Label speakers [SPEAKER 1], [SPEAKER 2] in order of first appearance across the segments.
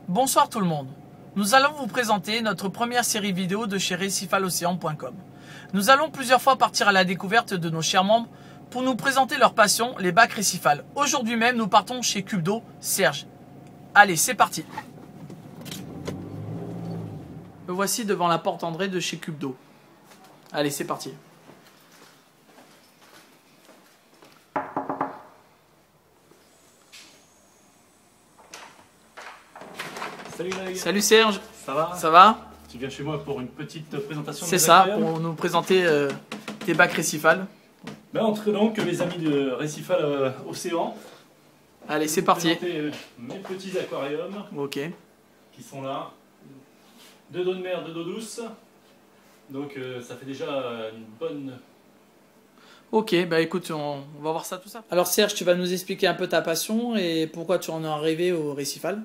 [SPEAKER 1] Bonsoir tout le monde. Nous allons vous présenter notre première série vidéo de chez Récifalocéan.com. Nous allons plusieurs fois partir à la découverte de nos chers membres pour nous présenter leur passion, les bacs récifales. Aujourd'hui même, nous partons chez Cube d'eau, Serge. Allez, c'est parti. Me voici devant la porte André de chez Cube d'eau. Allez, c'est parti.
[SPEAKER 2] Salut Greg.
[SPEAKER 1] Salut Serge.
[SPEAKER 2] Ça va?
[SPEAKER 1] Ça va?
[SPEAKER 2] Tu viens chez moi pour une petite présentation.
[SPEAKER 1] C'est ça, pour nous présenter tes bacs récifales.
[SPEAKER 2] Ben, entre donc les amis de Récifal Océan.
[SPEAKER 1] Allez, c'est parti.
[SPEAKER 2] Présenter mes petits aquariums
[SPEAKER 1] Ok.
[SPEAKER 2] qui sont là. 2 d'eau de mer, 2 d'eau douce. Donc ça fait déjà une bonne...
[SPEAKER 1] Ok, bah écoute, on va voir ça tout ça. Alors Serge, tu vas nous expliquer un peu ta passion et pourquoi tu en es arrivé au récifal.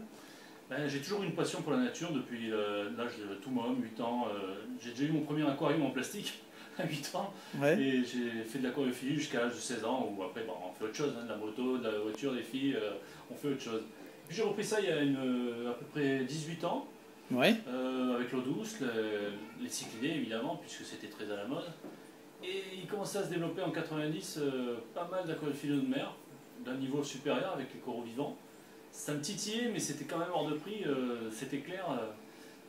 [SPEAKER 2] Ben, j'ai toujours eu une passion pour la nature depuis l'âge de tout môme, 8 ans. J'ai déjà eu mon premier aquarium en plastique à 8 ans.
[SPEAKER 1] Ouais.
[SPEAKER 2] Et j'ai fait de l'aquariophilie jusqu'à l'âge de 16 ans, où après bon, on fait autre chose, hein, de la moto, de la voiture, des filles, on fait autre chose. Puis j'ai repris ça il y a à peu près 18 ans,
[SPEAKER 1] Ouais.
[SPEAKER 2] avec l'eau douce, les cyclidés évidemment, puisque c'était très à la mode. Et il commençait à se développer en 90 pas mal d'aquariophilie de mer, d'un niveau supérieur avec les coraux vivants. Ça me titillait, mais c'était quand même hors de prix, c'était clair.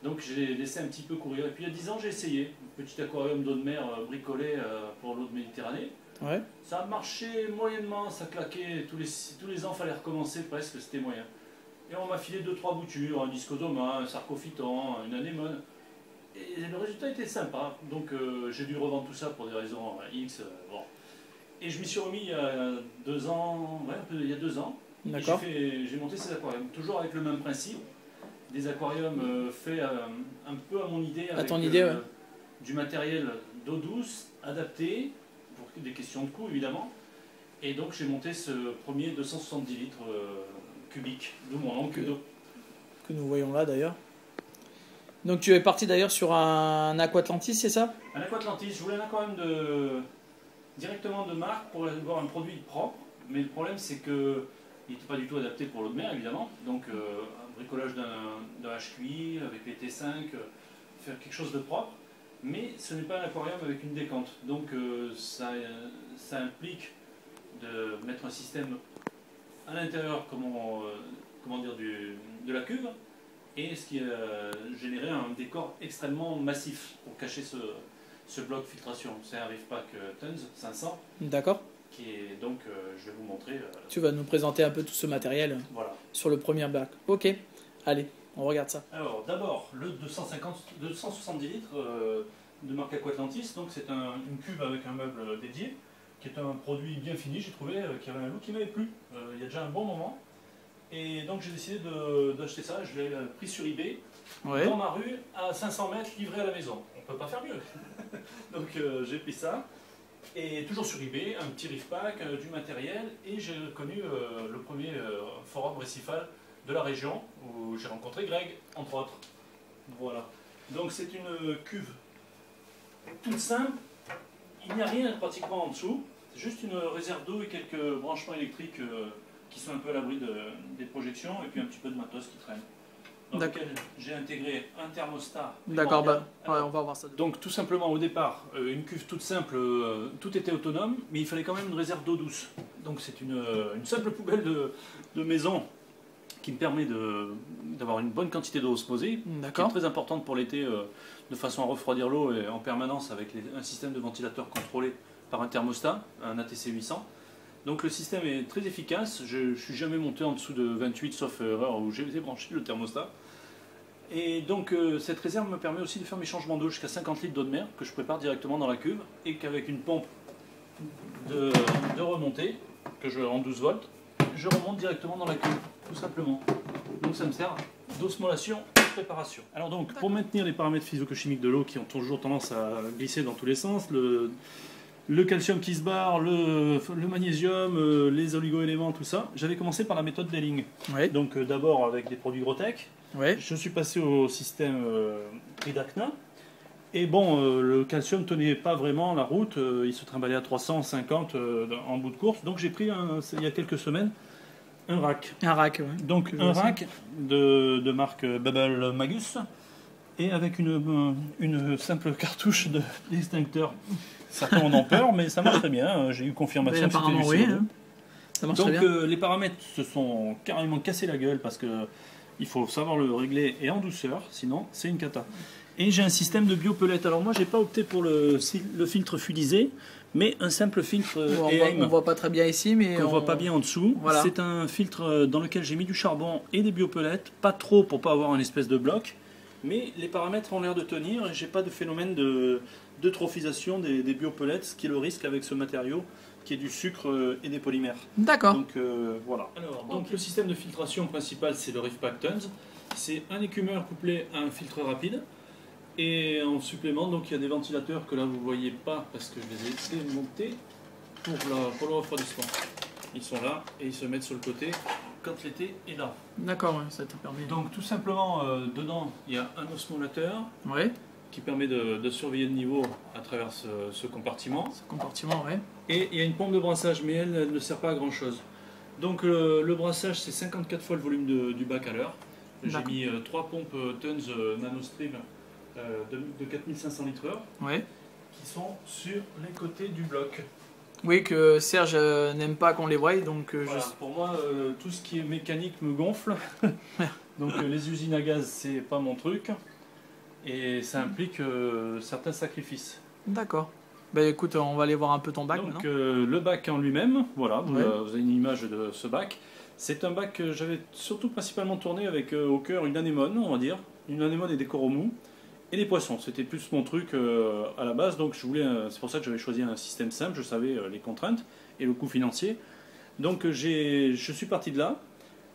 [SPEAKER 2] Donc j'ai laissé un petit peu courir. Et puis il y a 10 ans, j'ai essayé un petit aquarium d'eau de mer bricolé pour l'eau de Méditerranée.
[SPEAKER 1] Ouais.
[SPEAKER 2] Ça a marché moyennement, ça claquait. Tous les ans, il fallait recommencer presque, c'était moyen. Et on m'a filé 2-3 boutures, un discodoma, un sarcophyton, une anémone. Et le résultat était sympa. Donc j'ai dû revendre tout ça pour des raisons X. Bon. Et je m'y suis remis il y a 2 ans, ouais, il y a 2 ans.
[SPEAKER 1] D'accord.
[SPEAKER 2] J'ai monté ces aquariums, toujours avec le même principe. Des aquariums faits un peu à mon idée, avec
[SPEAKER 1] ton idée, ouais.
[SPEAKER 2] du matériel d'eau douce, adapté, pour des questions de coût évidemment. Et donc j'ai monté ce premier 270 litres cubiques, d'où mon nom, Cube d'eau.
[SPEAKER 1] Que nous voyons là d'ailleurs. Donc tu es parti d'ailleurs sur un Aquatlantis, c'est ça?
[SPEAKER 2] Un Aquatlantis, je voulais un aquarium directement de marque pour avoir un produit propre, mais le problème c'est que il n'était pas du tout adapté pour l'eau de mer, évidemment. Donc, un bricolage d'un HQI avec les T5, faire quelque chose de propre. Mais ce n'est pas un aquarium avec une décante. Donc, ça implique de mettre un système à l'intérieur, comment dire, de la cuve, et ce qui a généré un décor extrêmement massif pour cacher ce bloc filtration. C'est un Reefpack Tons 500.
[SPEAKER 1] D'accord.
[SPEAKER 2] Qui est donc, je vais vous montrer.
[SPEAKER 1] Tu vas nous présenter un peu tout ce matériel
[SPEAKER 2] voilà.
[SPEAKER 1] Sur le premier bac. Ok, allez, on regarde ça.
[SPEAKER 2] Alors d'abord, le 270 litres de marque Aquatlantis, donc c'est une cuve avec un meuble dédié, qui est un produit bien fini, j'ai trouvé, qui avait un look qui m'avait plu, il y a déjà un bon moment. Et donc j'ai décidé d'acheter ça, je l'ai pris sur eBay,
[SPEAKER 1] Ouais.
[SPEAKER 2] dans ma rue, à 500 mètres, livré à la maison. On ne peut pas faire mieux. Donc j'ai pris ça. Et toujours sur eBay, un petit Reefpack, du matériel, et j'ai connu le premier forum récifal de la région, où j'ai rencontré Greg, entre autres. Voilà. Donc c'est une cuve toute simple, il n'y a rien pratiquement en dessous, c'est juste une réserve d'eau et quelques branchements électriques qui sont un peu à l'abri des projections, et puis un petit peu de matos qui traîne. Dans lequel j'ai intégré un thermostat.
[SPEAKER 1] D'accord, bah, ouais, on va voir ça.
[SPEAKER 2] Donc tout simplement au départ, une cuve toute simple, tout était autonome, mais il fallait quand même une réserve d'eau douce. Donc c'est une simple poubelle de maison qui me permet d'avoir une bonne quantité d'eau osmosée, qui est très importante pour l'été, de façon à refroidir l'eau en permanence avec un système de ventilateur contrôlé par un thermostat, un ATC 800. Donc le système est très efficace, je ne suis jamais monté en dessous de 28 sauf erreur où j'ai débranché le thermostat. Et donc cette réserve me permet aussi de faire mes changements d'eau jusqu'à 50 litres d'eau de mer que je prépare directement dans la cuve et qu'avec une pompe de remontée, en 12 volts, je remonte directement dans la cuve, tout simplement. Donc ça me sert d'osmolation et de préparation. Alors donc pour maintenir les paramètres physico-chimiques de l'eau qui ont toujours tendance à glisser dans tous les sens, le calcium qui se barre, le magnésium, les oligo-éléments, tout ça, j'avais commencé par la méthode Delling.
[SPEAKER 1] Ouais.
[SPEAKER 2] Donc d'abord avec des produits Grotech.
[SPEAKER 1] Ouais.
[SPEAKER 2] Je suis passé au système Tridacna. Et bon, le calcium tenait pas vraiment la route. Il se trimballait à 350 en bout de course. Donc j'ai pris, il y a quelques semaines, un rack.
[SPEAKER 1] Un rack, ouais.
[SPEAKER 2] Donc un rack de marque Bubble Magus et avec une simple cartouche d'extincteur. Certains en ont peur, mais ça marche très bien. J'ai eu confirmation que c'était du
[SPEAKER 1] apparemment, oui.
[SPEAKER 2] CO2.
[SPEAKER 1] Hein. Ça marche
[SPEAKER 2] Donc
[SPEAKER 1] très bien.
[SPEAKER 2] les paramètres se sont carrément cassés la gueule parce que il faut savoir le régler et en douceur, sinon c'est une cata. Et j'ai un système de biopellet. Alors moi j'ai pas opté pour le filtre Fudisé, mais un simple filtre
[SPEAKER 1] On voit pas très bien ici, mais
[SPEAKER 2] on voit pas bien en dessous.
[SPEAKER 1] Voilà.
[SPEAKER 2] C'est un filtre dans lequel j'ai mis du charbon et des biopellets, pas trop pour pas avoir une espèce de bloc, mais les paramètres ont l'air de tenir et j'ai pas de phénomène d'eutrophisation des biopellets, ce qui est le risque avec ce matériau qui est du sucre et des polymères.
[SPEAKER 1] D'accord.
[SPEAKER 2] Donc voilà. Alors, donc le système de filtration principal, c'est le Reefpack Tons. C'est un écumeur couplé à un filtre rapide. Et en supplément, donc il y a des ventilateurs que là vous voyez pas parce que je les ai démontés pour le refroidissement. Ils sont là et ils se mettent sur le côté quand l'été est là.
[SPEAKER 1] D'accord, ouais, ça te permet.
[SPEAKER 2] Donc tout simplement, dedans, il y a un osmolateur qui permet de surveiller le niveau à travers ce compartiment.
[SPEAKER 1] Ce compartiment, ouais.
[SPEAKER 2] Et il y a une pompe de brassage, mais elle ne sert pas à grand chose. Donc le brassage, c'est 54 fois le volume du bac à l'heure. J'ai mis 3 pompes Tons NanoStream de 4500 litres heure qui sont sur les côtés du bloc.
[SPEAKER 1] Oui, que Serge n'aime pas qu'on les voie, donc
[SPEAKER 2] voilà, pour moi, tout ce qui est mécanique me gonfle. Donc les usines à gaz, c'est pas mon truc. Et ça implique certains sacrifices.
[SPEAKER 1] D'accord. Bah écoute, on va aller voir un peu ton bac.
[SPEAKER 2] Donc le bac en lui-même, voilà, vous avez une image de ce bac. C'est un bac que j'avais surtout principalement tourné avec au cœur une anémone, on va dire. Une anémone et des coraux mous. Et les poissons, c'était plus mon truc à la base, donc c'est pour ça que j'avais choisi un système simple, je savais les contraintes et le coût financier. Donc je suis parti de là.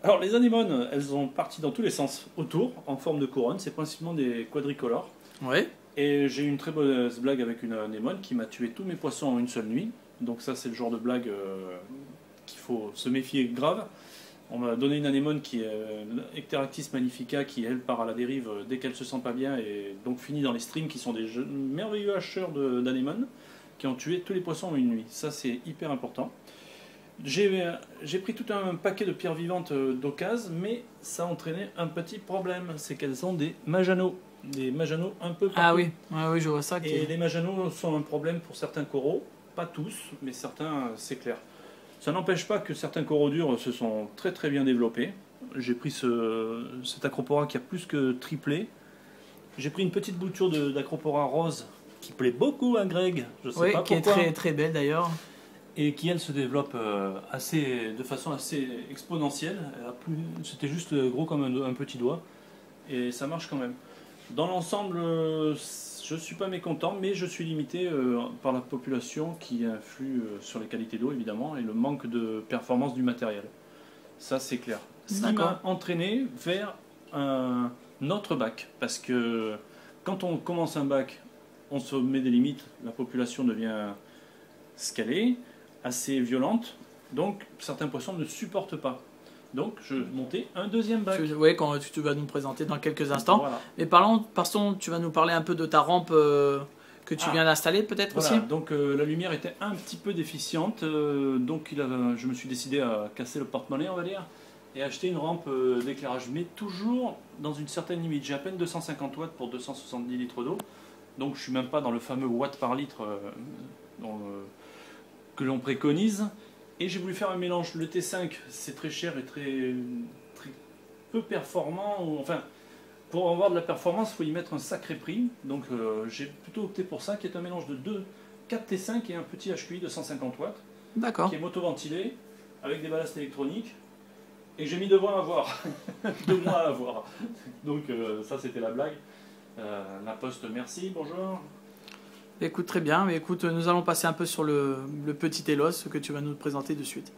[SPEAKER 2] Alors les anémones, elles sont parties dans tous les sens autour, en forme de couronne, c'est principalement des quadricolores.
[SPEAKER 1] Oui.
[SPEAKER 2] Et j'ai eu une très bonne blague avec une anémone qui m'a tué tous mes poissons en une seule nuit. Donc ça c'est le genre de blague qu'il faut se méfier grave. On m'a donné une anémone qui est Ecteractis magnifica qui elle part à la dérive dès qu'elle se sent pas bien et donc finit dans les streams qui sont des merveilleux hacheurs d'anémones qui ont tué tous les poissons en une nuit. Ça c'est hyper important. J'ai pris tout un paquet de pierres vivantes d'occasion, mais ça a entraîné un petit problème, c'est qu'elles sont des Majanos un peu partout.
[SPEAKER 1] Ah oui, oui je vois ça.
[SPEAKER 2] Et les Majanos sont un problème pour certains coraux, pas tous, mais certains c'est clair. Ça n'empêche pas que certains coraux durs se sont très très bien développés. J'ai pris cet Acropora qui a plus que triplé. J'ai pris une petite bouture d'Acropora rose qui plaît beaucoup à Greg. Je sais pas
[SPEAKER 1] qui
[SPEAKER 2] pourquoi.
[SPEAKER 1] est très très belle d'ailleurs.
[SPEAKER 2] Et qui elle se développe de façon assez exponentielle. C'était juste gros comme un petit doigt. Et ça marche quand même. Dans l'ensemble, je ne suis pas mécontent, mais je suis limité par la population qui influe sur les qualités d'eau, évidemment, et le manque de performance du matériel. Ça, c'est clair. Ce qui m'a entraîné vers un autre bac, parce que quand on commence un bac, on se met des limites, la population devient ce qu'elle est, assez violente, donc certains poissons ne supportent pas. Donc je montais un deuxième bac.
[SPEAKER 1] Oui, quand tu vas nous présenter dans quelques instants. Voilà. Mais passons, tu vas nous parler un peu de ta rampe que tu viens d'installer peut-être aussi.
[SPEAKER 2] Donc la lumière était un petit peu déficiente, donc je me suis décidé à casser le porte-monnaie, on va dire, et acheter une rampe d'éclairage, mais toujours dans une certaine limite. J'ai à peine 250 watts pour 270 litres d'eau, donc je suis même pas dans le fameux watt par litre que l'on préconise. Et j'ai voulu faire un mélange. Le T5, c'est très cher et très peu performant. Enfin, pour avoir de la performance, il faut y mettre un sacré prix. Donc j'ai plutôt opté pour ça, qui est un mélange de 4 T5 et un petit HQI de 150 watts.
[SPEAKER 1] D'accord.
[SPEAKER 2] Qui est motoventilé, avec des ballasts électroniques. Et j'ai mis 2 mois à avoir. 2 mois à avoir. Donc ça, c'était la blague. La Poste, merci, bonjour.
[SPEAKER 1] Écoute, très bien. Mais écoute, nous allons passer un peu sur le petit Elos que tu vas nous présenter de suite.